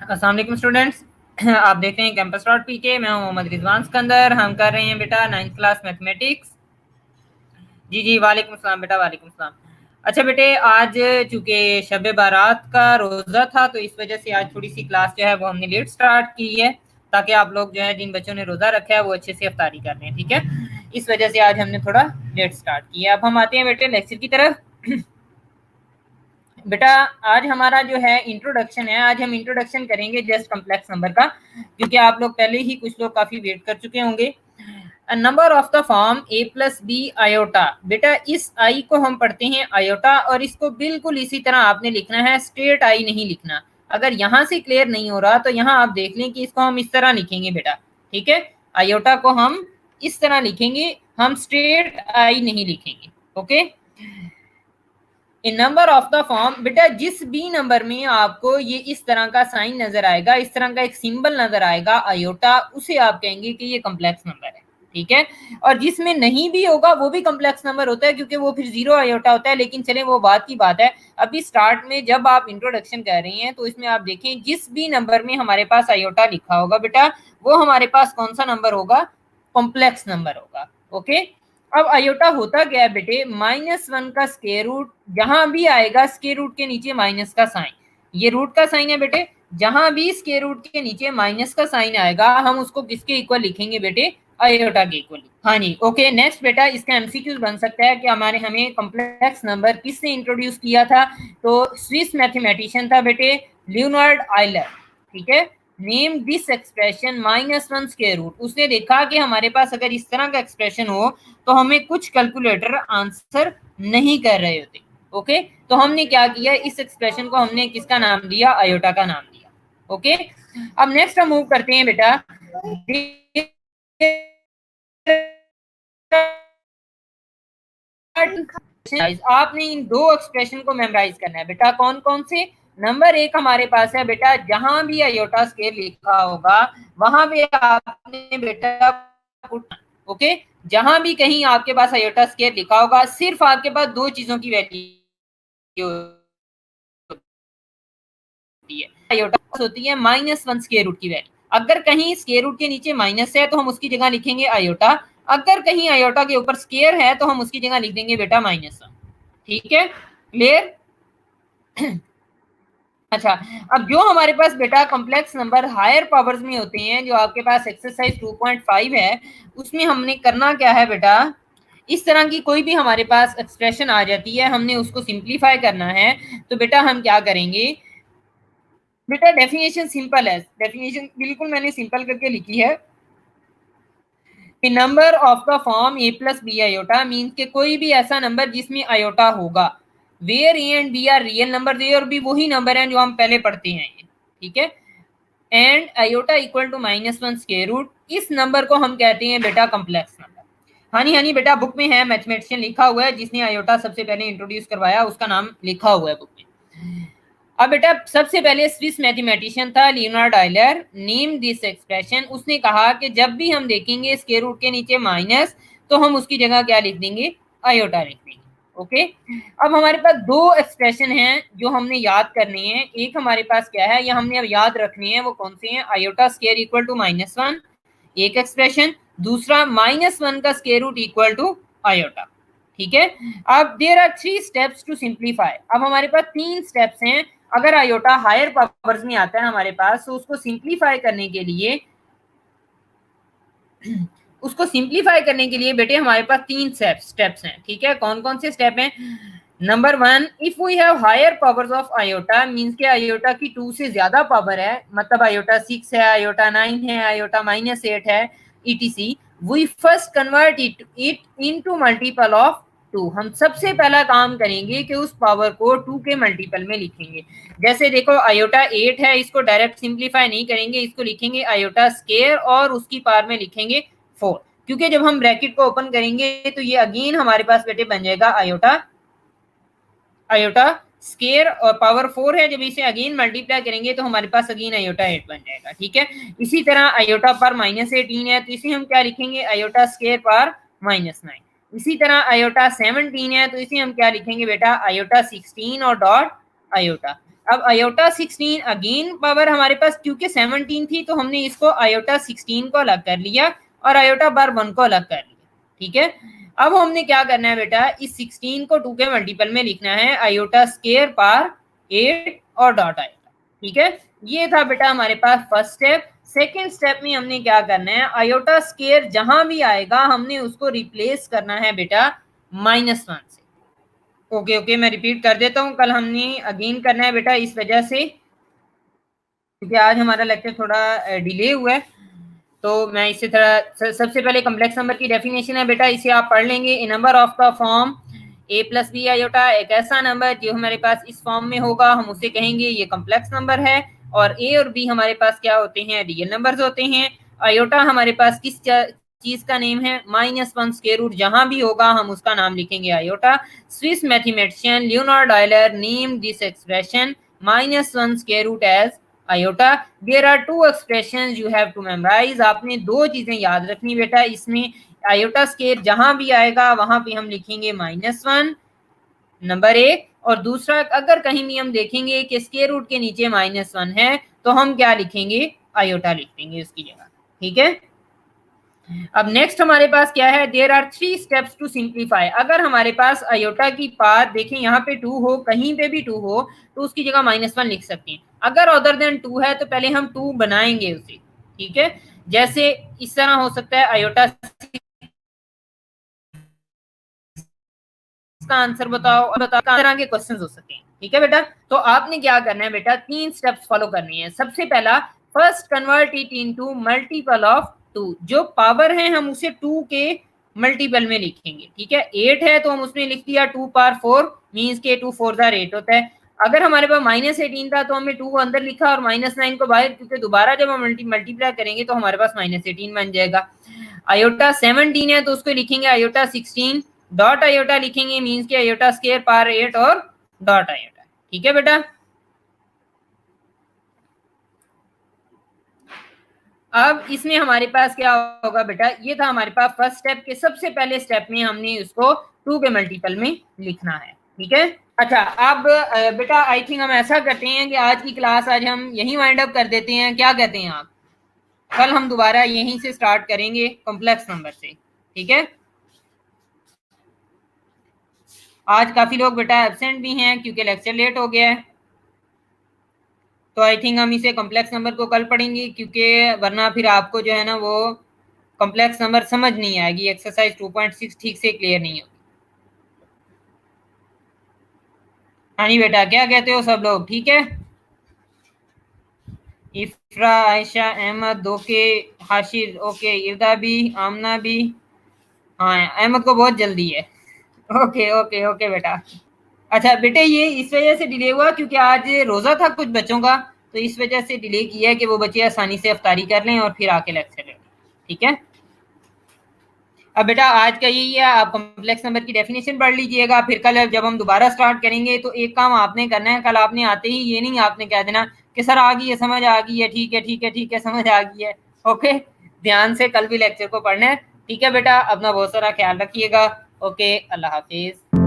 अस्सलाम वालेकुम स्टूडेंट्स। आप देख रहे हैं कैंपस डॉट पी के। मैं हूं मोहम्मद रिजवान सिकंदर। हम कर रहे हैं बेटा 9th क्लास मैथमेटिक्स। जी जी, वालेकुम सलाम बेटा, वालेकुम सलाम। अच्छा बेटे, आज चूंकि शब बारात का रोज़ा था तो इस वजह से आज थोड़ी सी क्लास जो है वो हमने लेट स्टार्ट की है, ताकि आप लोग जो है जिन बच्चों ने रोज़ा रखा है वो अच्छे से इफ्तारी कर लें। ठीक है, इस वजह से आज हमने थोड़ा लेट स्टार्ट किया है। अब हम आते हैं बेटे लेक्चर की तरफ। बेटा आज हमारा जो है इंट्रोडक्शन है। आज हम इंट्रोडक्शन करेंगे जस्ट कॉम्प्लेक्स नंबर का, क्योंकि आप लोग पहले ही कुछ लोग काफी वेट कर चुके होंगे। Number of the form a plus B iota. बेटा इस आई को हम पढ़ते हैं आयोटा, और इसको बिल्कुल इसी तरह आपने लिखना है, स्ट्रेट आई नहीं लिखना। अगर यहाँ से क्लियर नहीं हो रहा तो यहाँ आप देख लें कि इसको हम इस तरह लिखेंगे बेटा। ठीक है, आयोटा को हम इस तरह लिखेंगे, हम स्ट्रेट आई नहीं लिखेंगे। Okay, in number of the form. बेटा जिस भी नंबर में आपको ये इस तरह का साइन नजर आएगा, इस तरह का एक सिंबल नजर आएगा आयोटा, उसे आप कहेंगे कि ये कॉम्प्लेक्स नंबर है। ठीक है, और जिसमें नहीं भी होगा वो भी कॉम्प्लेक्स नंबर होता है, क्योंकि वो फिर जीरो आयोटा होता है। लेकिन चले वो बात की बात है। अभी स्टार्ट में जब आप इंट्रोडक्शन कर रही हैं तो इसमें आप देखें जिस भी नंबर में हमारे पास आयोटा लिखा होगा बेटा, वो हमारे पास कौन सा नंबर होगा? कॉम्प्लेक्स नंबर होगा। ओके, अब आयोटा होता क्या है बेटे? -1 का स्क्वायर रूट जहां भी आएगा, स्क्वायर रूट के नीचे माइनस का साइन, ये रूट का साइन है बेटे। जहां भी स्क्वायर रूट के नीचे माइनस का साइन आएगा, हम उसको किसके इक्वल लिखेंगे बेटे? आयोटा के इक्वल। हाँ जी, ओके। नेक्स्ट बेटा, इसका एमसीक्यूज बन सकता है कि हमें कॉम्प्लेक्स नंबर किसने इंट्रोड्यूस किया था? तो स्विस मैथमेटिशियन था बेटे, लियोनार्ड आयलर। ठीक है, name this expression -1 square root. उसने देखा कि हमारे पास अगर इस तरह का एक्सप्रेशन हो तो हमें कुछ कैलकुलेटर आंसर नहीं कर रहे होते। ओके, तो हमने क्या किया, इस एक्सप्रेशन को हमने किसका नाम दिया? आयोटा का नाम दिया। ओके, अब नेक्स्ट हम मूव करते हैं बेटा। आपने इन दो एक्सप्रेशन को मेमोराइज करना है बेटा। कौन कौन से? नंबर एक हमारे पास है बेटा, जहां भी आयोटा स्केल लिखा होगा वहां पे आपने बेटा ओके, जहां भी कहीं आपके पास आयोटा स्केल लिखा होगा, सिर्फ आपके पास दो चीजों की वैल्यू होती है। आयोटा होती है -1 स्क्वायर रूट की वैल्यू। अगर कहीं स्क्वायर रूट के नीचे माइनस है तो हम उसकी जगह लिखेंगे आयोटा। अगर कहीं आयोटा के ऊपर स्क्वायर है तो हम उसकी जगह लिख देंगे बेटा -1। ठीक है, क्लियर? अच्छा, अब जो हमारे पास बेटा कॉम्प्लेक्स नंबर हायर पावर्स में होते हैं, जो आपके पास एक्सरसाइज 2.5 है, उसमें हमने करना क्या है बेटा? इस तरह की कोई भी हमारे पास एक्सप्रेशन आ जाती है, हमने उसको सिंप्लीफाई करना है। तो बेटा हम क्या करेंगे? बेटा डेफिनेशन सिंपल है, डेफिनेशन बिल्कुल मैंने सिंपल करके लिखी है। Number of the form a plus B iota means के कोई भी ऐसा नंबर जिसमें आयोटा होगा, where A and B are real number, A और बी वही नंबर हैं जो हम पहले पढ़ते हैं। ठीक है, and iota equal to -1 square root, इस नंबर को हम कहते हैं बेटा कॉम्प्लेक्स नंबर। हाँ जी बेटा, बुक में है, मैथमेटिशियन लिखा हुआ है, जिसने आयोटा सबसे पहले इंट्रोड्यूस करवाया उसका नाम लिखा हुआ है बुक में। अब बेटा सबसे पहले स्विस मैथमेटिशियन था Leonard Euler, name this expression. उसने कहा कि जब भी हम देखेंगे स्क्वायर रूट के नीचे माइनस, तो हम उसकी जगह क्या लिख देंगे? आयोटा लिख देंगे। ओके, अब हमारे पास दो एक्सप्रेशन हैं जो हमने याद करने हैं। एक हमारे पास क्या है, या हमने अब याद रखनी है, वो कौन से हैं? आयोटा स्क्वायर इक्वल टू -1 एक एक्सप्रेशन, दूसरा -1 का square root equal to iota. ठीक है, अब there are 3 steps to simplify. अब हमारे पास 3 स्टेप्स हैं। अगर आयोटा हायर पावर्स में आता है हमारे पास, तो उसको सिंप्लीफाई करने के लिए बेटे हमारे पास 3 स्टेप्स हैं। ठीक है, कौन कौन से स्टेप हैं? Number 1, if we have higher powers of iota means के आयोटा की 2 से ज्यादा पावर है, मतलब आयोटा 6 है, आयोटा 9 है, आयोटा -8 है, etc, we first convert it into multiple of 2। हम सबसे पहला काम करेंगे कि उस पावर को 2 के मल्टीपल में लिखेंगे। जैसे देखो आयोटा 8 है, इसको डायरेक्ट सिंप्लीफाई नहीं करेंगे, इसको लिखेंगे आयोटा स्क्वायर और उसकी पावर में लिखेंगे 4, क्योंकि जब हम ब्रैकेट को ओपन करेंगे तो ये अगेन हमारे पास बेटे बन जाएगा आयोटा स्क्वायर और पावर 4 है। जब इसे अगेन मल्टीप्लाई करेंगे तो हमारे पास अगेन आयोटा 8 बन जाएगा। ठीक है, इसी तरह आयोटा पर -18 है, तो इसे हम क्या लिखेंगे? आयोटा स्क्वायर पर -9। इसी तरह आयोटा 17 है, तो इसे हम क्या लिखेंगे बेटा? आयोटा 16 और डॉट आयोटा। अब आयोटा 16 अगेन पावर हमारे पास क्योंकि 17 थी तो हमने इसको आयोटा 16 को अलग कर लिया और आयोटा बार 1 को अलग कर लिया, ठीक है। अब हमने क्या करना है बेटा, इस 16 को 2 के मल्टीपल में लिखना है, आयोटा स्केयर पार 8 और डॉट आयोटा, ठीक है। ये था बेटा हमारे पास फर्स्ट स्टेप। सेकेंड स्टेप में हमने क्या करना है, आयोटा स्केयर जहां भी आएगा हमने उसको रिप्लेस करना है बेटा -1 से। ओके ओके, मैं रिपीट कर देता हूँ, कल हमने अगेन करना है बेटा इस वजह से क्योंकि आज हमारा लेक्चर थोड़ा डिले हुआ है, तो मैं इसे थोड़ा सबसे पहले कॉम्प्लेक्स नंबर की डेफिनेशन है बेटा, इसे आप पढ़ लेंगे। A number of the form a plus B iota, एक ऐसा नंबर जो हमारे पास इस फॉर्म में होगा हम उसे कहेंगे ये कॉम्प्लेक्स नंबर है, और a और b हमारे पास क्या होते हैं, रियल नंबर्स होते हैं। आयोटा हमारे पास किस चीज का नेम है, -1 स्क्वायर रूट जहां भी होगा हम उसका नाम लिखेंगे iota. Swiss mathematician Leonhard Euler name this expression -1 square root as iota. There are two expressions you have to memorise, आपने दो चीजें याद रखनी बेटा इसमें, आयोटा स्केयर जहां भी आएगा वहां पे हम लिखेंगे -1 नंबर एक, और दूसरा अगर कहीं भी हम देखेंगे कि स्केयर रूट के नीचे -1 है तो हम क्या लिखेंगे, आयोटा लिख देंगे उसकी जगह, ठीक है। अब नेक्स्ट हमारे पास क्या है, there are 3 steps to simplify. अगर हमारे पास आयोटा की पावर देखें यहाँ पे 2 हो, कहीं पे भी 2 हो तो उसकी जगह -1 लिख सकते हैं। अगर अदर देन 2 है तो पहले हम 2 बनाएंगे उसे, ठीक है। जैसे इस तरह हो सकता है आयोटा का आंसर बताओ और बताओ, तरह के क्वेश्चंस हो सकते हैं, ठीक है बेटा। तो आपने क्या करना है बेटा, 3 स्टेप्स फॉलो करनी है। सबसे पहला, first convert it into multiple of 2, जो पावर है हम उसे 2 के मल्टीपल में लिखेंगे, ठीक है। 8 है तो हम उसमें लिख दिया 2 पावर 4 मींस के 2 4 द 8 होता है। अगर हमारे पास -18 था तो हमने 2 को अंदर लिखा और -9 को बाहर, क्योंकि दोबारा जब हम मल्टीप्लाई करेंगे तो हमारे पास -18 बन जाएगा। आयोटा 17 है तो उसको लिखेंगे आयोटा 16, डॉट आयोटा लिखेंगे मींस के आयोटा स्केयर पावर 8 और डॉट आयोटा, ठीक है बेटा। अब इसमें हमारे पास क्या होगा बेटा, ये था हमारे पास फर्स्ट स्टेप के सबसे पहले स्टेप में हमने उसको 2 के मल्टीपल में लिखना है, ठीक है। अच्छा, अब बेटा आई थिंक हम ऐसा करते हैं कि आज की क्लास आज हम यहीं वाइंड अप कर देते हैं, क्या कहते हैं आप? कल हम दोबारा यहीं से स्टार्ट करेंगे कॉम्प्लेक्स नंबर से, ठीक है। आज काफी लोग बेटा एब्सेंट भी हैं क्योंकि लेक्चर लेट हो गया है, तो आई थिंक हम इसे कॉम्प्लेक्स नंबर को कल पढ़ेंगे, क्योंकि वरना फिर आपको जो है ना वो कॉम्प्लेक्स नंबर समझ नहीं आएगी, एक्सरसाइज 2.6 ठीक से क्लियर नहीं होगी। हाँ जी बेटा, क्या कहते हो सब लोग, ठीक है। इफ्रा, आयशा, अहमद, ओके, हाशिर ओके, इर्दा भी, आमना भी, हाँ अहमद को बहुत जल्दी है। ओके ओके ओके बेटा। अच्छा बेटे, ये इस वजह से डिले हुआ क्योंकि आज रोजा था कुछ बच्चों का, तो इस वजह से डिले किया है कि वो बच्चे आसानी से अफ्तारी कर लें और फिर आके लेक्चर लें, ठीक है। अब बेटा आज का यही है, आप कॉम्प्लेक्स नंबर की डेफिनेशन पढ़ लीजिएगा, फिर कल जब हम दोबारा स्टार्ट करेंगे तो एक काम आपने करना है, कल आपने आते ही ये नहीं आपने कह देना कि सर आ गई है, समझ आ गई है, ठीक है ठीक है ठीक है, समझ आ गई है। ओके, ध्यान से कल भी लेक्चर को पढ़ना है, ठीक है बेटा। अपना बहुत सारा ख्याल रखिएगा। ओके, अल्लाह हाफिज।